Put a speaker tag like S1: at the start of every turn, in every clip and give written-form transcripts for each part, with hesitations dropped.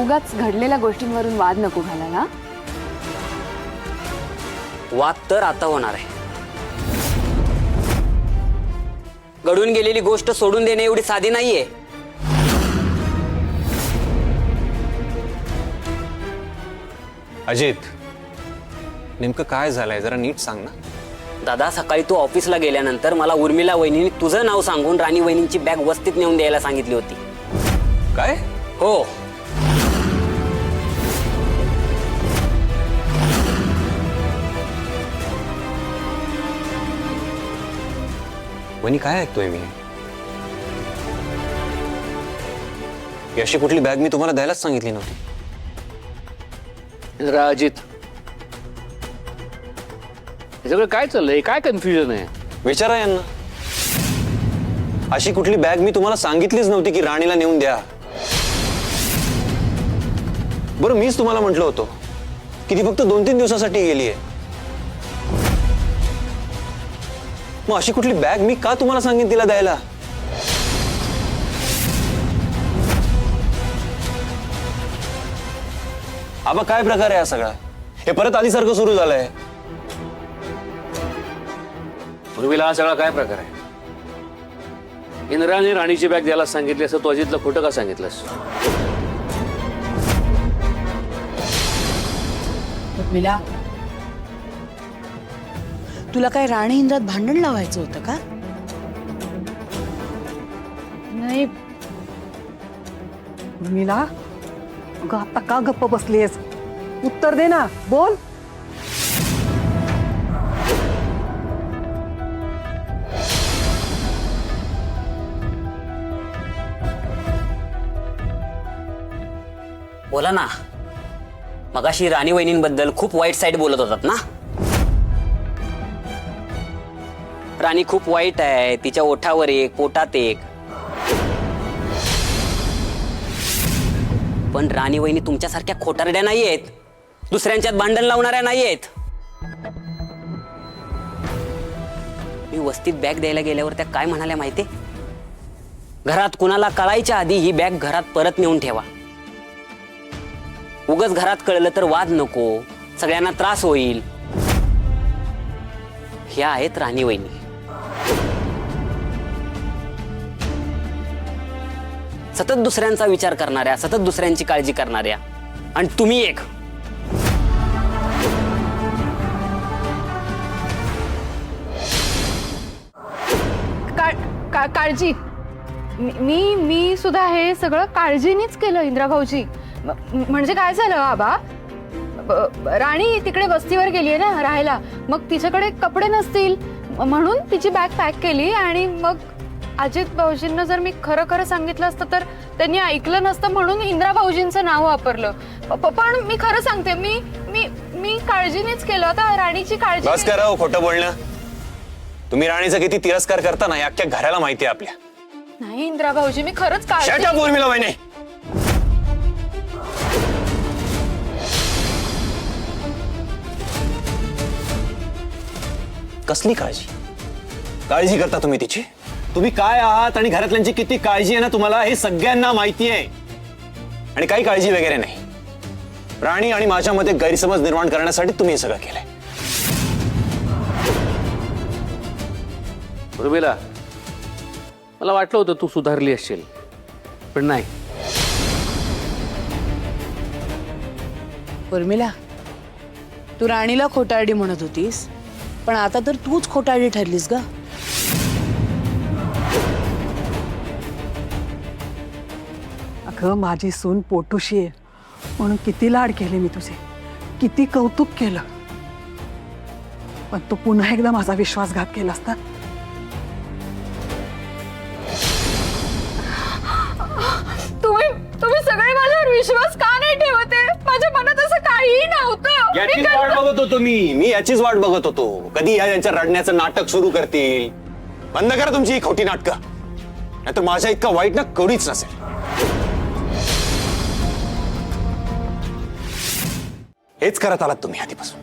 S1: उगाच घडलेल्या गोष्टींवरून वाद नको घालायला.
S2: वाद तर आता होणार आहे. घडून गेलेली गोष्ट सोडून देणे एवढी साधी नाहीये.
S3: अजित, नेमकं काय झालंय जरा नीट सांग ना.
S2: दादा, सकाळी तू ऑफिसला गेल्यानंतर मला उर्मिला वहिनीने तुझं नाव सांगून राणी वहिनींची बॅग वस्तीत नेऊन द्यायला सांगितली होती.
S3: काय?
S2: हो.
S3: वहिनी, काय ऐकतोय मी? ही अशी कुठली बॅग मी तुम्हाला द्यायलाच सांगितली नव्हती.
S4: अजित, हे सगळं काय चाललंय? काय कन्फ्युजन आहे?
S3: विचारा यांना. अशी कुठली बॅग मी तुम्हाला सांगितलीच नव्हती की राणीला नेऊन द्या. बरं, मीच तुम्हाला म्हटलं होतं की ती फक्त 2-3 दिवसासाठी गेलीये. मग अशी कुठली बॅग मी का तुम्हाला सांगेन तिला द्यायला? आबा, काय प्रकार आहे हा सगळा? हे परत आधीसारखं सुरू झालंय.
S4: उर्मिला, हा सगळा काय प्रकार आहे? इंद्राने राणीची बॅग द्यायला सांगितली असं तू अजितला खोटं का सांगितलंस?
S5: उर्मिला, तुला काय राणी इंद्रात भांडण लावायचं होतं का?
S1: नाही
S6: उर्मिला, अगं आता का गप्प बसलीयस? उत्तर दे ना, बोल.
S2: बोला ना. मगाशी राणी वहिनींबद्दल खूप वाईट साईड बोलत होतात ना. राणी खूप वाईट आहे, तिच्या ओठावर एक, पोटात एक. पण राणी वहिनी तुमच्यासारख्या खोटारड्या नाहीयेत, दुसऱ्यांच्यात भांडण लावणाऱ्या नाहीयेत. मी वस्तीत बॅग द्यायला गेल्यावर त्या काय म्हणाल्या माहिती? घरात कुणाला कळायच्या आधी ही बॅग घरात परत नेऊन ठेवा. उगाच घरात कळलं तर वाद नको, सगळ्यांना त्रास होईल. ह्या आहेत राणी वहिनी. सतत दुसऱ्यांचा विचार करणाऱ्या, सतत दुसऱ्यांची काळजी करणाऱ्या. आणि तुम्ही एक.
S1: काळजी. मी सुद्धा हे सगळं काळजीनेच केलं इंद्रा भाऊजी. म्हणजे काय झालं आबा, राणी तिकडे वस्तीवर गेलीये ना राहायला, मग तिच्याकडे कपडे नसतील म्हणून तिची बॅग पॅक केली. आणि मग अजित भाऊजींना जर मी खरं खरं सांगितलं असतं तर त्यांनी ऐकलं नसतं, म्हणून इंद्रा भाऊजींचं नाव वापरलं. पण मी खरं सांगते, मी मी मी काळजीनेच केलं. आता राणीची काळजी.
S3: बस करा हो खोटं बोलणं. तुम्ही राणीचा किती तिरस्कार करता ना, अख्ख्या घराला माहिती आहे आपल्या.
S1: नाही इंद्रा भाऊजी, मी खरंच काळजी.
S3: शट अप उर्मिला वहिनी. कसली काळजी? काळजी करता तुम्ही तिची? तुम्ही काय आहात आणि घरातल्यांची किती काळजी आहे ना तुम्हाला, हे सगळ्यांना माहिती आहे. आणि काही काळजी वगैरे नाही. राणी आणि माझ्यामध्ये गैरसमज निर्माण करण्यासाठी तुम्ही हे सगळं केलंय.
S4: उर्मिला, मला वाटलं होतं तू सुधारली असशील, पण नाही.
S5: उर्मिला, तू राणीला खोटारडी म्हणत होतीस, पण आता तर तूच खोटारडी ठरलीस ग.
S6: अगं, माझी सून पोटुशी आहे म्हणून किती लाड केले मी तुझे, किती कौतुक केलं. पण तू पुन्हा एकदा माझा विश्वासघात केलास ना.
S1: तुम्ही सगळे माझ्यावर विश्वास का नाही ठेवते? माझ्या मनात असं काहीही नव्हतं.
S3: याचीच वाट बघत होतो मी याचीच वाट बघत होतो. कधी यांच्या रडण्याचं नाटक सुरू करतील. बंद करा तुमची ही खोटी नाटकं, नाहीतर माझ्या इतका वाईट ना कोणीच नसेल. हेच करत आलात तुम्ही आधीपासून.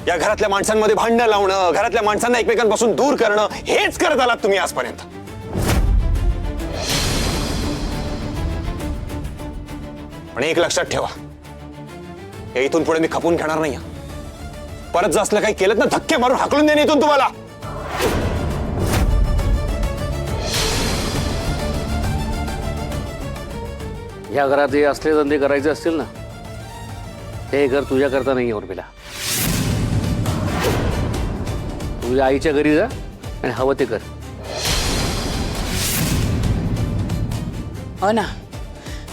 S3: या घरातल्या माणसांमध्ये भांडणं लावणं, घरातल्या माणसांना एकमेकांपासून दूर करणं, हेच करत आलात तुम्ही आजपर्यंत. पण एक लक्षात ठेवा, हे इथून पुढे मी खपून घेणार नाही. परत जर असलं काही केलं ना, धक्के मारून हाकलून देईन इथून तुम्हाला.
S4: या घरात हे असले धंदे करायचे असतील ना, हे घर तुझ्याकरता नाही उर्मिला. तुझ्या आईच्या घरी जा आणि हवं ते कर.
S5: हो ना,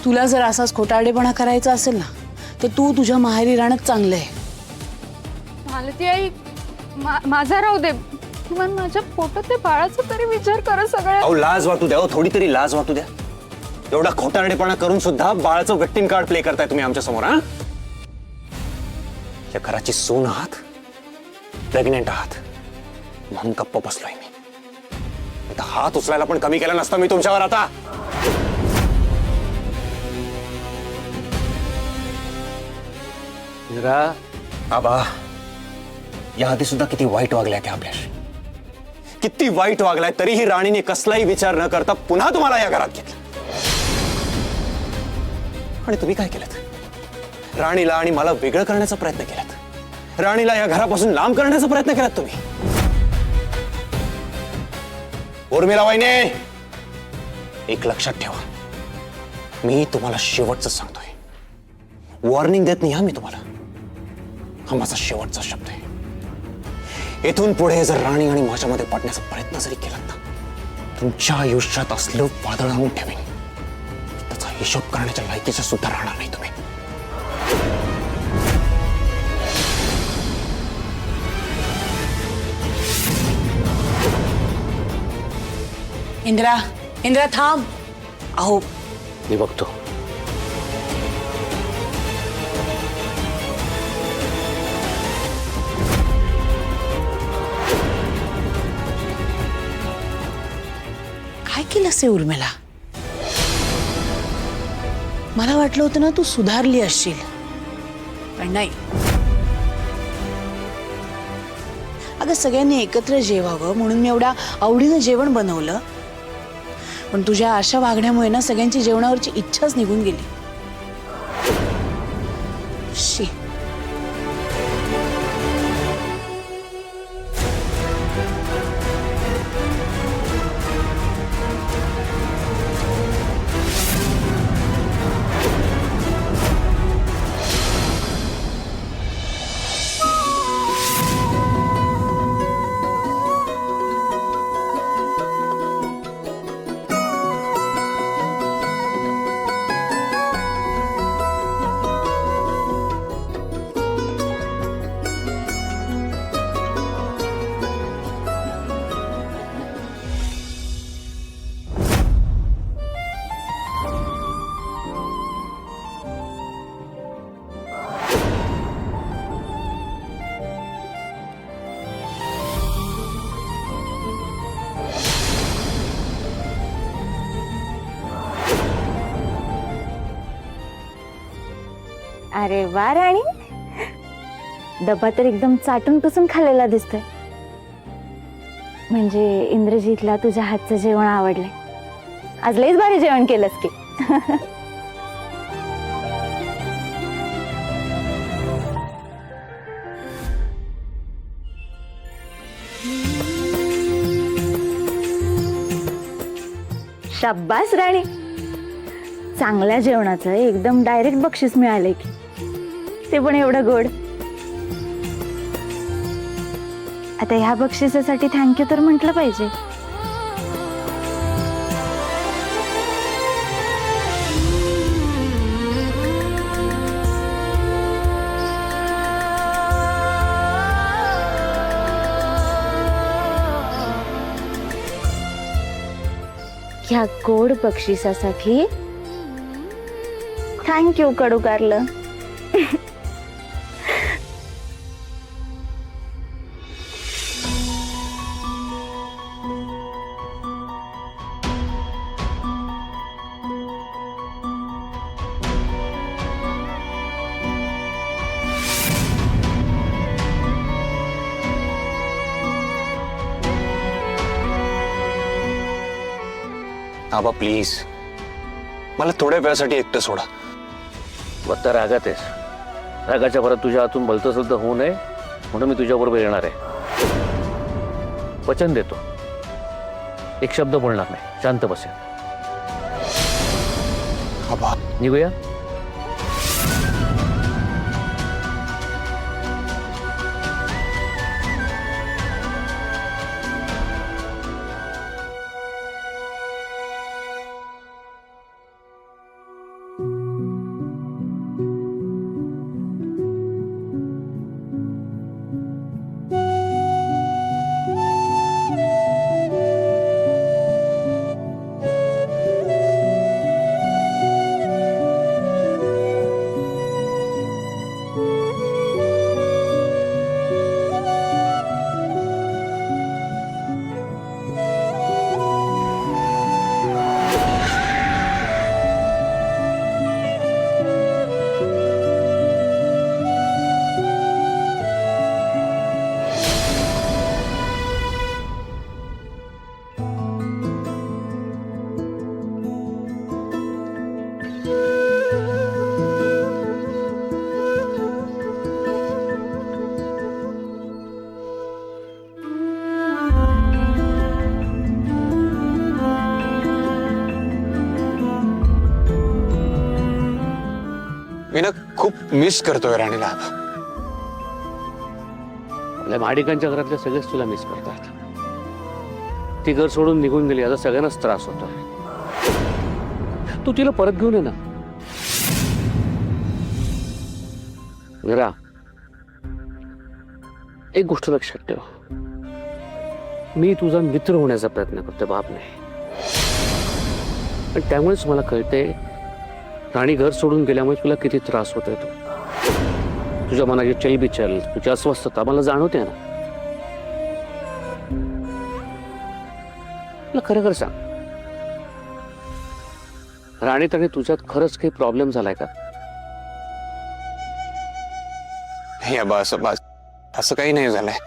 S5: तुला जर असाच खोटारडेपणा करायचा असेल ना, तर तू तुझ्या माहेरी राहणं चांगलं आहे.
S1: मालती आई, माझा राहू दे, किमान माझ्या पोटात ते बाळाचा तरी विचार करा सगळ्या.
S3: अहो, लाज वाटू द्या, थोडी तरी लाज वाटू द्या. एवढा खोटारडेपणा करून सुद्धा बाळाचं विक्टिम कार्ड प्ले करताय तुम्ही आमच्या समोर. हा, या घराची सून आहात, प्रेग्नेंट आहात, म्हणून गप्प बसलोय मी. आता हात उचलायला पण कमी केला नसता मी तुमच्यावर. आता
S4: इंदिरा,
S3: आबा, याआधी सुद्धा किती वाईट वागल्या त्या आपल्याशी, किती वाईट वागलाय, तरीही राणीने कसलाही विचार न करता पुन्हा तुम्हाला या घरात घेतलं. आणि तुम्ही काय केलं? राणीला आणि मला वेगळं करण्याचा प्रयत्न केलात. राणीला या घरापासून लांब करण्याचा प्रयत्न केलात तुम्ही. उर्मिला वहिनी, एक लक्षात ठेवा, मी तुम्हाला शेवटचं सांगतोय, वॉर्निंग देत नाही हा मी तुम्हाला. हा माझा शेवटचा शब्द आहे. इथून पुढे जर राणी आणि माझ्यामध्ये पडण्याचा प्रयत्न जरी केलात ना, तुमच्या आयुष्यात असलं वादळ आणून ठेवेन, त्याचा हिशोब करण्याच्या लायकीच्या सुद्धा राहणार नाही तुम्ही.
S5: इंदिरा, इंदिरा थांब. अहो,
S4: मी बघतो.
S5: काय केलंस हे उर्मिला? मला वाटलं होतं ना तू सुधारली असशील, पण नाही. अगं, सगळ्यांनी एकत्र जेवावं म्हणून मी एवढ्या आवडीनं जेवण बनवलं, पण तुझ्या अशा वागण्यामुळे ना सगळ्यांची जेवणावरची इच्छाच निघून गेली. शी.
S7: अरे वा राणी, डबा तर एकदम चाटून पुसून खाल्लेला दिसतोय. म्हणजे इंद्रजीतला तुझ्या हातचं जेवण आवडलंय. आज लईच भारी जेवण केलंस की. शाब्बास राणी, चांगल्या जेवणाचं एकदम डायरेक्ट बक्षीस मिळालंय की, ते पण एवढं गोड. आता ह्या बक्षिसासाठी थँक्यू तर म्हटलं पाहिजे. ह्या गोड बक्षिसासाठी थँक्यू कडू कारलं.
S3: आबा प्लीज, मला थोड्या वेळासाठी एकटं सोडा.
S4: आता रागात आहेस. रागाच्या भरात तुझ्या हातून भलतं सलतं होऊ नये म्हणून मी तुझ्याबरोबर येणार आहे. वचन देतो, एक शब्द बोलणार नाही, शांत बसेल.
S3: आबा
S4: निघूया.
S3: मी ना खूप मिस करतोय राणीला.
S4: आपल्या माडिकांच्या घरातल्या सगळेच तुला मिस करतात. ती घर सोडून निघून गेली, आता सगळ्यांनाच त्रास होतोय. तू तिला परत घेऊन ये ना. मीरा, एक गोष्ट लक्षात ठेव, मी तुझा मित्र होण्याचा प्रयत्न करतोय, बाप नाही. आणि त्यामुळेच मला कळते राणी घर सोडून गेल्यामुळे तुला किती त्रास होतोय. तुझ्या मनाची चलबिचल, तुझी अस्वस्थता मला जाणवते ना. मला खरं खरं सांग, राणीत आणि तुझ्यात खरंच काही प्रॉब्लेम झालाय का?
S3: हे आबा असं काही नाही झालंय.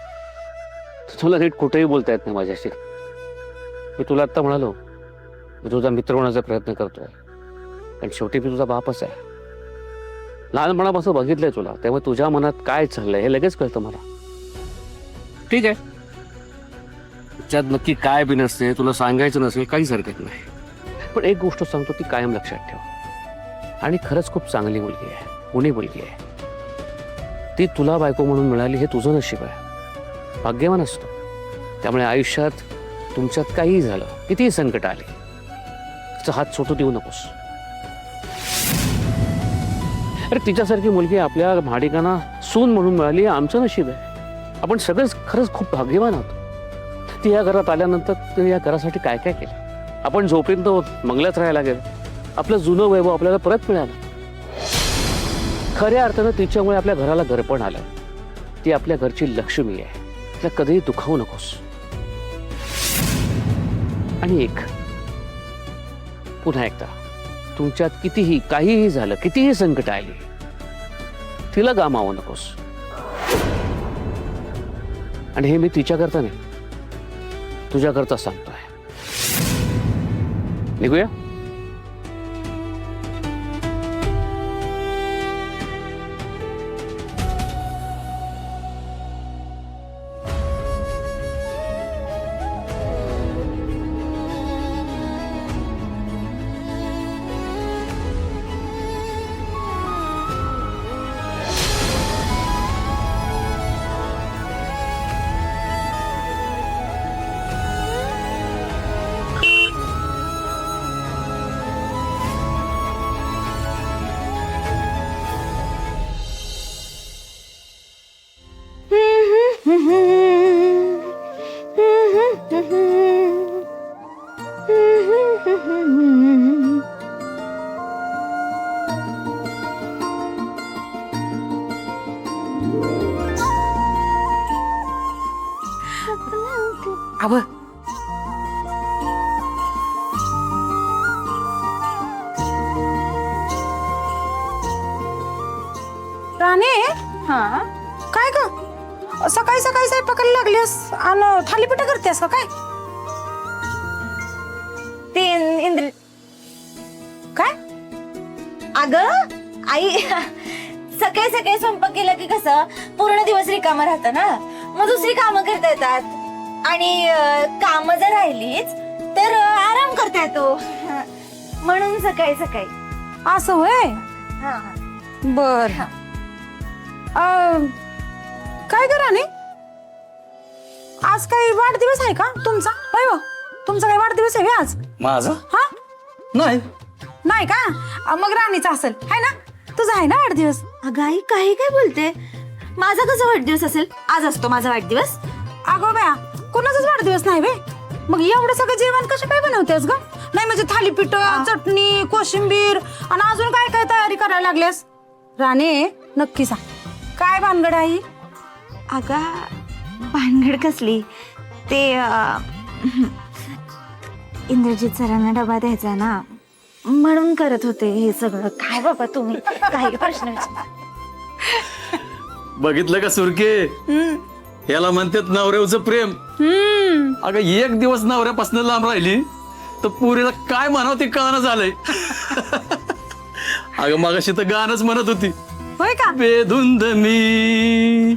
S4: तुला नीट कुठेही बोलता येत नाही माझ्याशी. मी तुला आत्ता म्हणालो, मी तुझा मित्र होण्याचा प्रयत्न करतोय, कारण शेवटी मी तुझा बापच आहे. लहानपणापासून बघितलंय तुला, त्यामुळे तुझ्या मनात काय चाललंय हे लगेच कळतं मला. ठीक आहे, त्यात नक्की काय बी नसते, तुला सांगायचं नसेल, काहीच हरकत नाही. पण एक गोष्ट सांगतो, ती कायम लक्षात ठेव. आणि खरंच खूप चांगली मुलगी आहे, पुणे मुलगी आहे. ती तुला बायको म्हणून मिळाली हे तुझं नशीब आहे, भाग्यवान असतो. त्यामुळे आयुष्यात तुमच्यात काहीही झालं, कितीही संकट आली, तिचा हात सोटू देऊ नकोस. अरे तिच्यासारखी मुलगी आपल्या माडिकांना सून म्हणून मिळाली, आमचं नशीब आहे. आपण सगळेच खरंच खूप भाग्यवान आहोत. ती या घरात आल्यानंतर तिने या घरासाठी काय काय केलं. आपण जोपर्यंत मंगलात राहायला गेलो, आपलं जुनं वैभव आपल्याला परत मिळालं. खऱ्या अर्थानं तिच्यामुळे आपल्या घराला घरपण आलं. ती आपल्या घरची लक्ष्मी आहे, तिला कधीही दुखावू नकोस. आणि पुन्हा एकदा, तुमच्यात कितीही काहीही झालं, कितीही संकट आली, तिला गमावू नकोस. आणि हे मी तिच्याकरता नाही, तुझ्याकरता सांगतोय. निघूया.
S1: आव
S8: राणे,
S7: हा,
S8: काय ग सकाळी सकाळी स्वयंपाकाला लागलीस आणि थालीपीठ करतेस का काय?
S7: ते इंद्र
S8: काय
S7: अगं आई सकाळी सकाळी स्वयंपाक केला की कसं पूर्ण दिवस रिकामा राहतं ना, मग दुसरी कामं करता येतात आणि कामं जर राहिलीच तर आराम करता येतो, म्हणून सकाळी सकाळी.
S8: असं होय.
S7: हा, हा.
S8: बर. काय करा नाही आज काही वाढदिवस आहे का तुमचा? होय व तुमचा काही वाढदिवस आहे का आज?
S3: माझा
S8: हा
S3: नाही.
S8: नाही का? मग राणीचा असेल है ना? तुझा आहे ना वाढदिवस?
S7: अगं आई काही काय बोलते, माझा कसा वाढदिवस असेल? आज असतो माझा वाढदिवस.
S8: अगो बया कोणाचाच वाढदिवस नाही बे. मग एवढं सगळं जेवण कसं काय बनवतेस ग? नाही म्हणजे थालीपीठ, चटणी, कोशिंबीर आणि अजून काय काय तयारी करायला लागल्यास? राणे नक्की सांग काय भानगड आई?
S7: अगा भानगड कसली, ते इंद्रजित सरांना डबा द्यायचा ना, म्हणून करत होते हे सगळं. काय बाबा तुम्ही काही प्रश्न विचार.
S9: बघितलं का सुरके, याला म्हणतात नवऱ्याचं प्रेम. अगं एक दिवस नवऱ्यापासून लांब राहिली तर पुरीला काय म्हणावं ते कळणं झालंय. अगं मगाशी तर गाणंच म्हणत होती,
S8: होय का?
S9: बेधुंद मी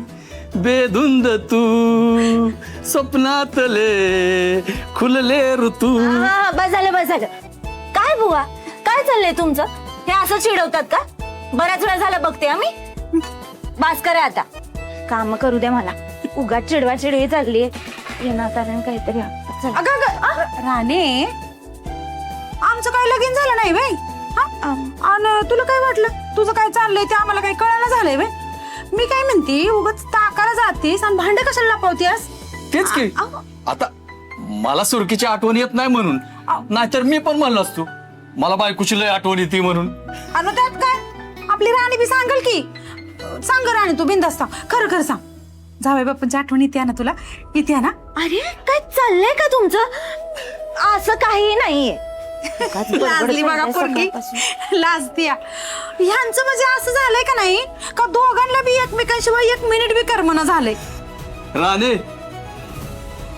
S9: बेधुंद तू स्वप्नातले खुलले ऋतू.
S7: हा बस झालं बस झालं. काय बुवा काय चाललंय तुमचं? हे असं चिडवतात का? बऱ्याच वेळा झाला बघते आम्ही. बास करा आता, काम करू द्या मला. उगाच चिडवा चिडवी चालली कारण काहीतरी. चला.
S8: अगं अगं, राणे आमचं काय लगीन झालं नाही बाई. आणि तुला काय वाटलं तुझं काय चाललंय ते आम्हाला काही कळलं झालंय बाई. मी काय म्हणते उगाच ताकाला जातेस आणि भांडे कशाला लपवतेस?
S9: तेच की आता मला सुरकीची आठवण येत नाही म्हणून, नाहीतर मी पण म्हणलो असतो मला बायकोची लय आठवण येते म्हणून.
S8: आणि त्यात काय आपली राणी बी सांगल की. सांग ग राणी तू बिंदास सांग, खरं खरं सांग. जावई बापूंची आठवण येते ना तुला? येते ना?
S7: अरे काय चाललंय का तुमचं? असं काही नाहीये.
S8: लाजली बघा पोरगी, लाजतीया. ह्यांचं म्हणजे असं झालंय का नाही का दोघांना बी एकमेकांशिवाय एक मिनिट बी करमना झालंय.
S9: राणे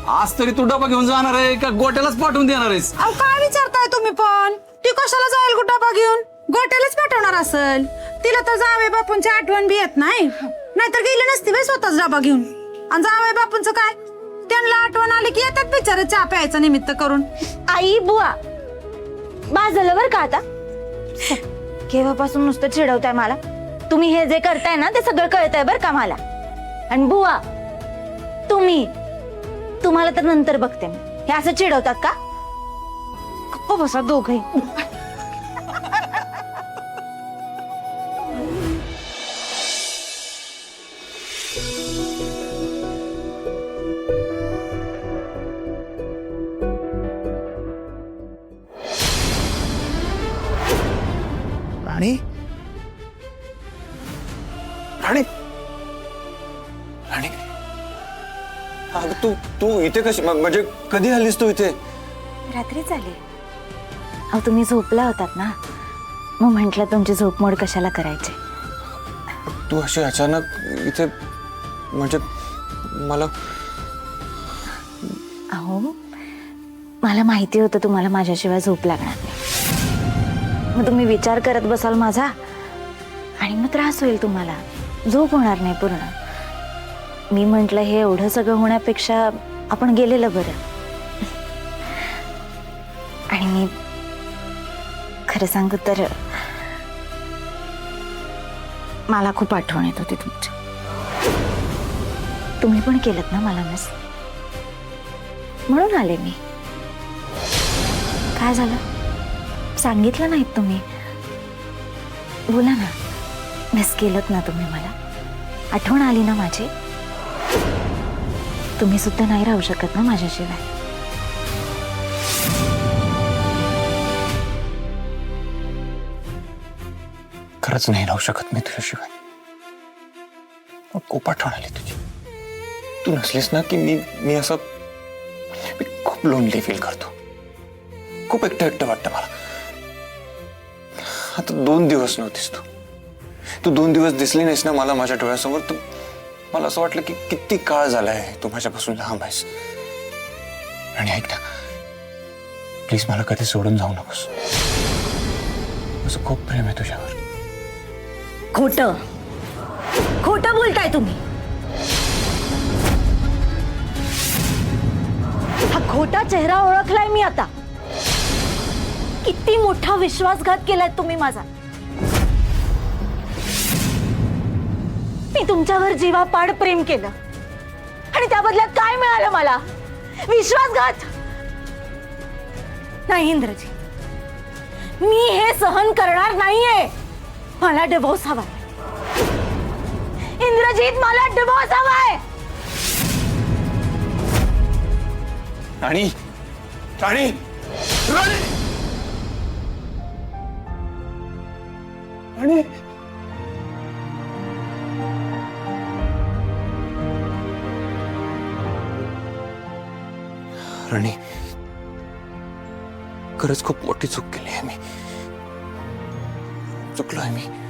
S9: आज तरी तू डबा घेऊन जाणार आहे का गोट्यालाच पाठवून देणार आहेस?
S8: अहो काय विचारताय तुम्ही पण? ती कशाला जाईल डबा घेऊन? गोट्यालाच पाठवणार असेल. तिला तर जावई बापूंची आठवण बी येत नाही, नाहीतर गेली नसती बाई स्वतःच डबा घेऊन. आणि जावई बापूंचं काय, त्यांना आठवण आली की येतात बिचारे चहा प्यायचं निमित्त करून.
S7: आई बुवा बास झालं बरं का आता. केव्हापासून नुसतं चिडवताय मला. तुम्ही हे जे करताय ना ते सगळं कळतंय बरं का मला. आणि बुवा तुम्हाला तर नंतर बघते मी. हे असं चिडवतात का? गप्प बसा दोघही.
S3: राणी राणी राणी अगं तू इथे कशी म्हणजे कधी आलीस तू इथे?
S7: रात्री झाली. अहो तुम्ही झोपला होतात ना, मग म्हंटल तुमची झोपमोड कशाला करायची.
S3: तू अशी अचानक इथे म्हणजे मला.
S7: अहो मला माहिती होतं तुम्हाला माझ्याशिवाय झोप लागणार नाही. मग तुम्ही विचार करत बसाल माझा आणि मग त्रास होईल तुम्हाला, झोप होणार नाही पूर्ण. मी म्हंटल हे एवढं सगळं होण्यापेक्षा आपण गेलेलं बरं. आणि मी खरं सांगू तर मला खूप आठवण येत होती तुमची. तुम्ही पण केलत ना मला मिस, म्हणून आले मी. काय झालं सांगितलं नाहीत तुम्ही? बोला ना, मिस केलत ना तुम्ही मला? आठवण आली ना माझी? तुम्ही सुद्धा नाही राहू शकत ना माझ्याशिवाय?
S3: खरंच नाही राहू शकत मी तुझ्याशिवाय. खूप आठवण आली तुझी. तू नसलीस ना की मी असं खूप लोनली फील करतो. खूप एकटं वाटतं मला. आता 2 दिवस नव्हतीस तू 2 दिवस दिसली नाहीस ना मला माझ्या डोळ्यासमोर. तू मला असं वाटलं की किती काळ झालाय तू माझ्यापासून लांब आहेस. आणि ऐक ना, प्लीज मला कधी सोडून जाऊ नकोस. माझं खूप प्रेम आहे तुझ्यावर.
S7: खोटं खोटं बोलताय तुम्ही. हा खोटा चेहरा ओळखलाय मी आता. किती मोठा विश्वासघात केलाय तुम्ही माझा. मी तुमच्यावर जीवापाड प्रेम केलं आणि त्या बदल्यात काय मिळालं मला? विश्वासघात. नाही इंद्रजी, मी हे सहन करणार नाहीये. मला डिवोर्स हवाय इंद्रजीत, मला डिवोर्स हवाय.
S3: राणी राणी राणी राणी राणी, खरंच खूप मोठी चूक केली आहे मी. चुकलोय मी.